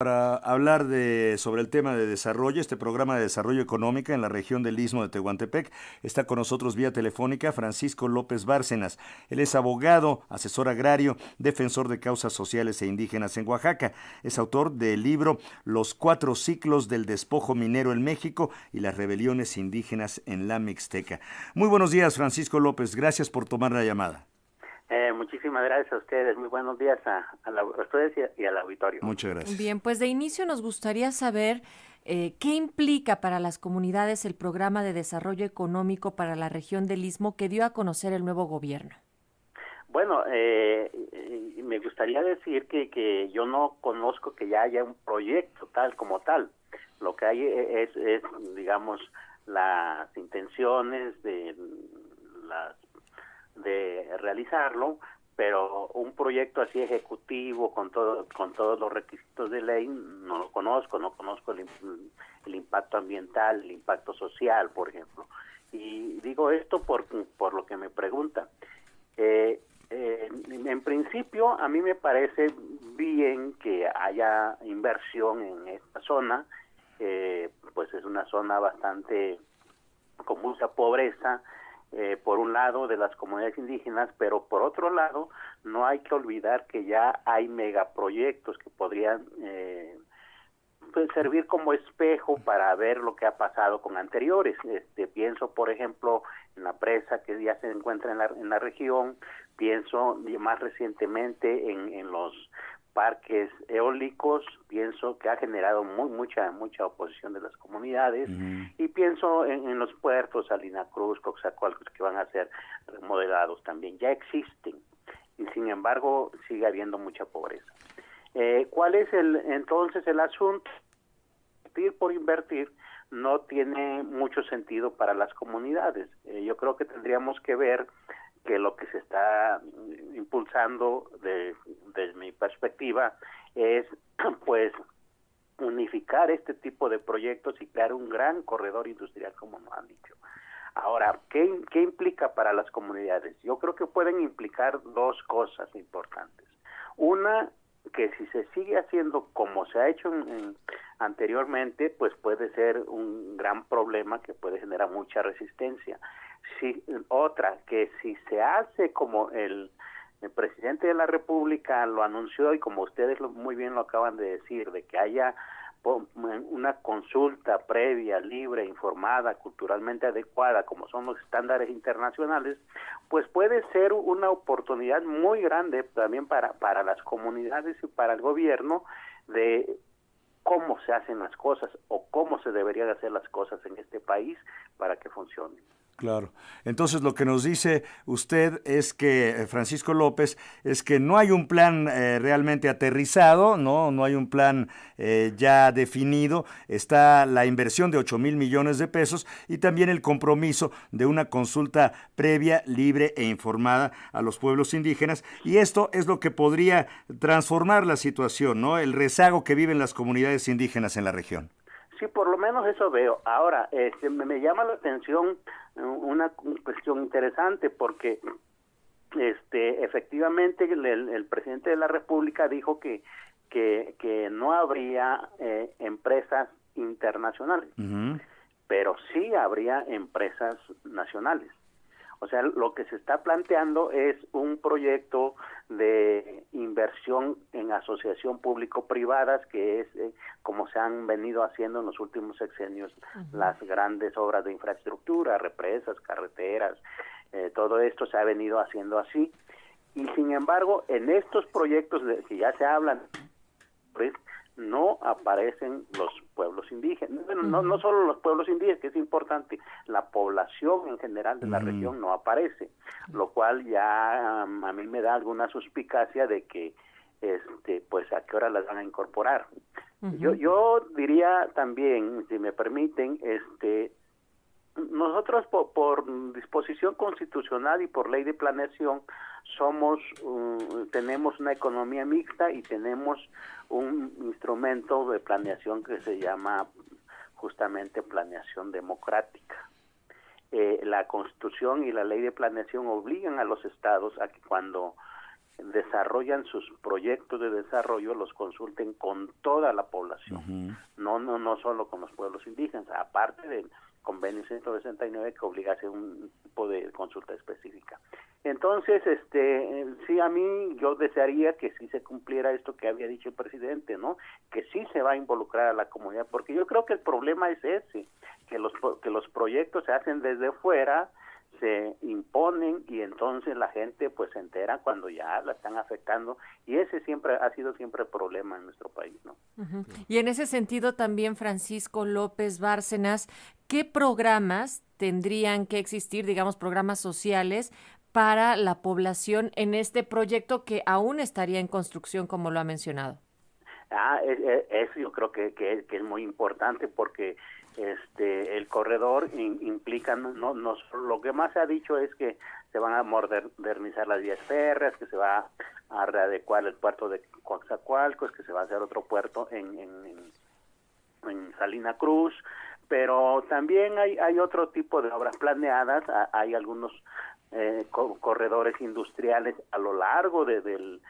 Para hablar sobre el tema de desarrollo, este programa de desarrollo económico en la región del Istmo de Tehuantepec, está con nosotros vía telefónica Francisco López Bárcenas. Él es abogado, asesor agrario, defensor de causas sociales e indígenas en Oaxaca. Es autor del libro Los 4 ciclos del despojo minero en México y las rebeliones indígenas en la Mixteca. Muy buenos días, Francisco López. Gracias por tomar la llamada. Muchísimas gracias a ustedes. Muy buenos días a ustedes y al auditorio. Muchas gracias. Bien, pues de inicio nos gustaría saber qué implica para las comunidades el programa de desarrollo económico para la región del Istmo que dio a conocer el nuevo gobierno. Bueno, me gustaría decir que yo no conozco que ya haya un proyecto tal como tal. Lo que hay es digamos, las intenciones de realizarlo, pero un proyecto así ejecutivo con todos los requisitos de ley no lo conozco. No conozco el impacto ambiental, el impacto social, por ejemplo. Y digo esto por lo que me preguntan. En principio, a mí me parece bien que haya inversión en esta zona. Pues es una zona bastante con mucha pobreza, por un lado de las comunidades indígenas, pero por otro lado no hay que olvidar que ya hay megaproyectos que podrían pues servir como espejo para ver lo que ha pasado con anteriores. Pienso, por ejemplo, en la presa que ya se encuentra en la región, pienso más recientemente en los parques eólicos, pienso que ha generado mucha oposición de las comunidades. Y pienso en los puertos, Salina Cruz, Coxacualcos, que van a ser remodelados también, ya existen, y sin embargo sigue habiendo mucha pobreza. ¿Cuál es entonces el asunto? Invertir por invertir no tiene mucho sentido para las comunidades. Yo creo que tendríamos que ver que lo que se está impulsando desde mi perspectiva es pues unificar este tipo de proyectos y crear un gran corredor industrial, como nos han dicho. Ahora, ¿qué implica para las comunidades? Yo creo que pueden implicar dos cosas importantes. Una, que si se sigue haciendo como se ha hecho anteriormente, pues puede ser un gran problema que puede generar mucha resistencia. Otra, que si se hace como el presidente de la República lo anunció, y como ustedes muy bien lo acaban de decir, de que haya una consulta previa, libre, informada, culturalmente adecuada, como son los estándares internacionales, pues puede ser una oportunidad muy grande también para las comunidades y para el gobierno de cómo se hacen las cosas o cómo se deberían hacer las cosas en este país para que funcionen. Claro. Entonces lo que nos dice usted es que, Francisco López, es que no hay un plan realmente aterrizado, no hay un plan ya definido. Está la inversión de 8,000 millones de pesos y también el compromiso de una consulta previa, libre e informada a los pueblos indígenas. Y esto es lo que podría transformar la situación, ¿no? El rezago que viven las comunidades indígenas en la región. Sí, por lo menos eso veo. Ahora, me llama la atención una cuestión interesante, porque efectivamente el presidente de la República dijo que no habría empresas internacionales, pero sí habría empresas nacionales. O sea, lo que se está planteando es un proyecto de inversión en asociación público-privadas, que es como se han venido haciendo en los últimos sexenios las grandes obras de infraestructura, represas, carreteras, todo esto se ha venido haciendo así. Y sin embargo, en estos proyectos que ya se hablan, pues, no aparecen los pueblos indígenas. Bueno, no solo los pueblos indígenas, que es importante, la población en general de la región no aparece, lo cual ya a mí me da alguna suspicacia de que pues a qué hora las van a incorporar. Yo diría también, si me permiten, nosotros por disposición constitucional y por ley de planeación tenemos una economía mixta y tenemos un instrumento de planeación que se llama justamente planeación democrática. La Constitución y la ley de planeación obligan a los estados a que cuando desarrollan sus proyectos de desarrollo, los consulten con toda la población, no solo con los pueblos indígenas, aparte del convenio 169 que obliga a hacer un tipo de consulta específica. Entonces, sí, a mí yo desearía que sí se cumpliera esto que había dicho el presidente, ¿no? Que sí se va a involucrar a la comunidad, porque yo creo que el problema es ese, que los proyectos se hacen desde fuera, se imponen y entonces la gente pues se entera cuando ya la están afectando, y ese siempre ha sido siempre el problema en nuestro país, ¿no? Uh-huh. Y en ese sentido también, Francisco López Bárcenas, ¿qué programas tendrían que existir, digamos, programas sociales para la población en este proyecto que aún estaría en construcción, como lo ha mencionado? Eso yo creo que es muy importante, porque el corredor implica, no, lo que más se ha dicho es que se van a modernizar las vías férreas, que se va a readecuar el puerto de Coatzacoalcos, que se va a hacer otro puerto en Salina Cruz, pero también hay otro tipo de obras planeadas. Hay algunos corredores industriales a lo largo de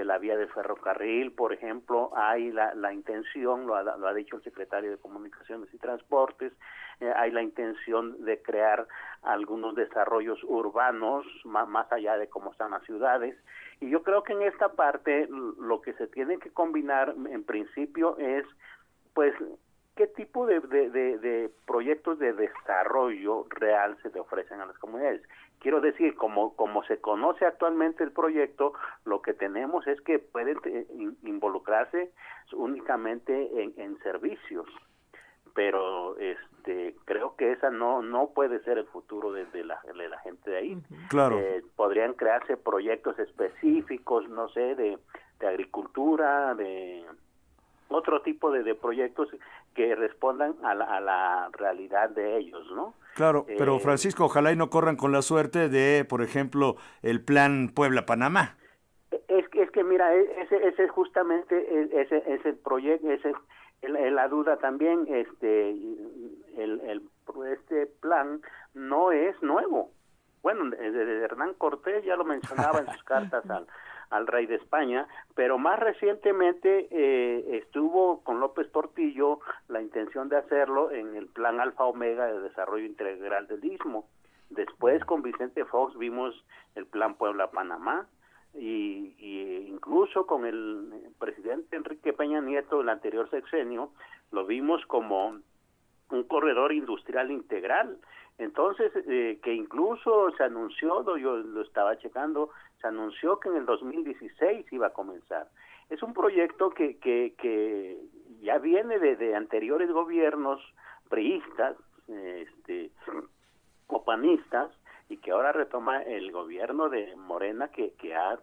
la vía de ferrocarril, por ejemplo. Hay la intención, lo ha dicho el secretario de Comunicaciones y Transportes, hay la intención de crear algunos desarrollos urbanos más allá de cómo están las ciudades, y yo creo que en esta parte lo que se tiene que combinar en principio es, pues, qué tipo de proyectos de desarrollo real se le ofrecen a las comunidades. Quiero decir, como se conoce actualmente el proyecto, lo que tenemos es que pueden involucrarse únicamente en servicios, pero creo que esa no puede ser el futuro de la gente de ahí. Claro. Podrían crearse proyectos específicos, no sé, de agricultura, de otro tipo de proyectos que respondan a la realidad de ellos, ¿no? Claro, pero Francisco, ojalá y no corran con la suerte de, por ejemplo, el plan Puebla-Panamá. Es que mira, ese justamente ese proyecto, la duda también, este plan no es nuevo. Bueno, desde Hernán Cortés ya lo mencionaba en sus cartas al rey de España, pero más recientemente estuvo con López Portillo la intención de hacerlo en el plan Alfa Omega de Desarrollo Integral del Istmo. Después con Vicente Fox vimos el plan Puebla-Panamá, y incluso con el presidente Enrique Peña Nieto el anterior sexenio lo vimos como un corredor industrial integral. Entonces, que incluso se anunció, yo lo estaba checando, se anunció que en el 2016 iba a comenzar. Es un proyecto que ya viene de anteriores gobiernos priistas, o panistas, y que ahora retoma el gobierno de Morena, que ha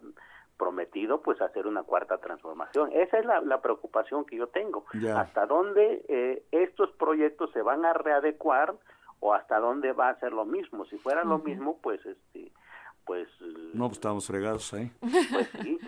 prometido pues hacer una cuarta transformación. Esa es la preocupación que yo tengo. Ya. ¿Hasta dónde estos proyectos se van a readecuar, o hasta dónde va a ser lo mismo? Si fuera lo mismo, pues no, pues estamos fregados ahí. Pues sí,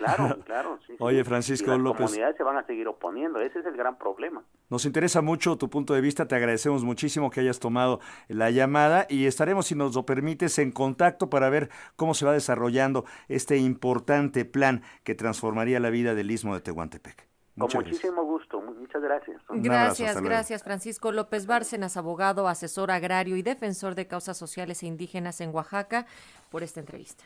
claro. Sí, Oye, sí. Francisco y las López, comunidades se van a seguir oponiendo. Ese es el gran problema. nos interesa mucho tu punto de vista, te agradecemos muchísimo que hayas tomado la llamada y estaremos, si nos lo permites, en contacto para ver cómo se va desarrollando este importante plan que transformaría la vida del Istmo de Tehuantepec. Con muchísimo gusto, muchas gracias. Gracias, Francisco López Bárcenas, abogado, asesor agrario y defensor de causas sociales e indígenas en Oaxaca, por esta entrevista.